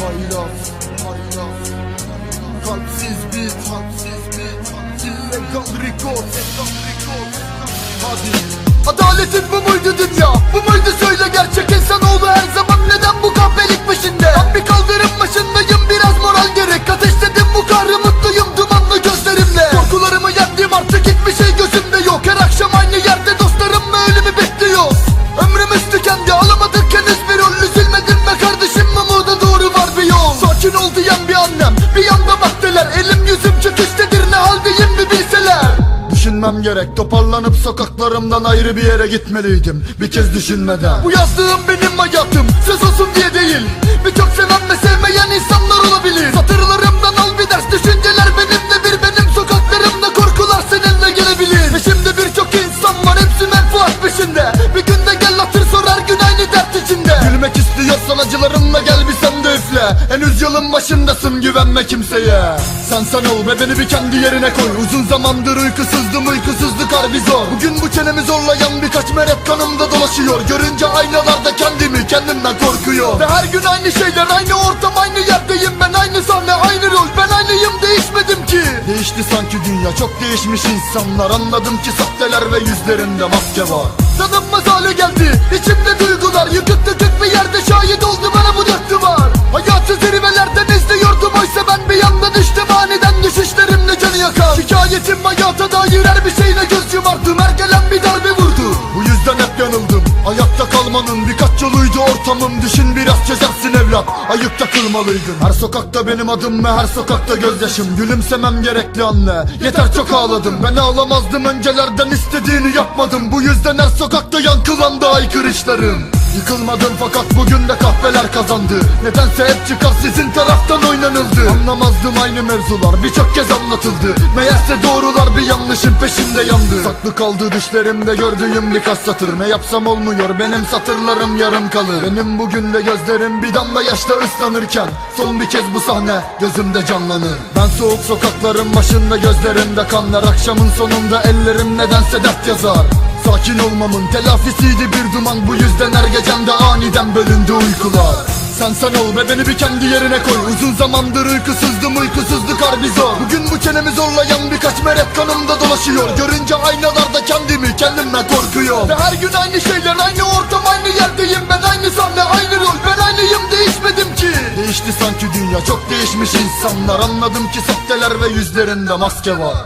Haylaz, kalpsiz beat, illegal record. Hadi. Adaletin bu muydu dünya? Bu muydu söyle gerçek insanoğlu her zaman neden bu kahpelik peşinde? Ben bir kaldırım başındayım, biraz moral gerek. Ateşledim bu kahrı, mutluyum dumanlı gözlerimle. Korkularımı yendim, artık hiçbir şey gözümde yok. Her akşam aynı yerde dostlarımla ölümü bekliyoruz. Ömrümüz tükendi, alamadık henüz bir rol. Üzülmedin be kardeşim, umuda doğru var bir yol. Sakin ol diyen bir annem, bir yanda maddeler. Elim yüzüm çöküştedir, ne haldeyim bir bilseler. Düşünmem gerek, toparlanıp sokaklarımdan ayrı bir yere gitmeliydim, bir kez düşünmeden. Bu yazdığım benim hayatım, söz olsun diye değil. Birçok seven ve sevmeyen insanlar olabilir. Satırlarımdan al bir ders, düşünceler benimle bir. Benim sokaklarımda korkular seninle gelebilir. Ve şimdi birçok insan var, hepsi menfaat peşinde. Bir günde gel hatır sor, her gün aynı dert içinde. Gülmek istiyorsan acılarınla gel bir sen de üfle. Henüz yolun başındasın, güvenme kimseye. Sen ol ve beni bir kendi yerine koy. Uzun zamandır uykusuzum, uykusuzluk harbi zor. Bugün bu çenemi zorlayan birkaç meret kanımda dolaşıyor. Görünce aynalarda kendimden korkuyor. Ve her gün aynı şeyler, aynı ortam, aynı yerdeyim. Ben aynı sahne, aynı rol, ben aynıyım, değişmedim ki. Değişti sanki dünya, çok değişmiş insanlar. Anladım ki sahteler ve yüzlerinde maske var. Tanınmaz hale geldi içimde duygular. Yıkık dökük bir yerde şahit oldu bana bu dert var. Hayatı zirvelerden izliyordum, oysa ben bir yanda düştüm. Aniden düşüşlerimle canı yakar. Şikayetim hayata dair her bir şeyle göz yumardım. Her gelen bir darbe vurdu, bu yüzden hep yanıldım. Ayakta kalmanın birkaç yoluydu ortamım. Düşün biraz, çözersin evlat, ayıkta kılmalıydın. Her sokakta benim adım ve her sokakta gözyaşım. Gülümsemem gerekli anne, yeter çok ağladım. Ben ağlamazdım öncelerden, istediğini yapmadım. Bu yüzden her sokakta yankılandı aykırışlarım. Yıkılmadım fakat bugün de kahpeler kazandı. Nedense hep çıkar sizin taraftan oynanıldı. Anlamazdım aynı mevzular, birçok kez anlatıldı. Meğerse doğrular bir yanlışın peşinde yandı. Saklı kaldı düşlerimde gördüğüm birkaç satır. Ne yapsam olmuyor, benim satırlarım yarım kalır. Benim bugün de gözlerim bir damla yaşla ıslanırken son bir kez bu sahne gözümde canlanır. Ben soğuk sokakların başında, gözlerimde kanlar. Akşamın sonunda ellerim nedense dert yazar. Sakin olmamın telafisiydi bir duman. Bu yüzden her gecemde aniden bölündü uykular. Sen ol ve beni bir kendi yerine koy. Uzun zamandır uykusuzdum, uykusuzluk harbi zor. Bugün bu çenemi zorlayan birkaç meret kanımda dolaşıyor. Görünce aynalarda kendimden korkuyor. Ve her gün aynı şeyler, aynı ortam, aynı yerdeyim. Ben aynı sahne, aynı rol, ben aynıyım, değişmedim ki. Değişti sanki dünya, çok değişmiş insanlar. Anladım ki sahteler ve yüzlerinde maske var.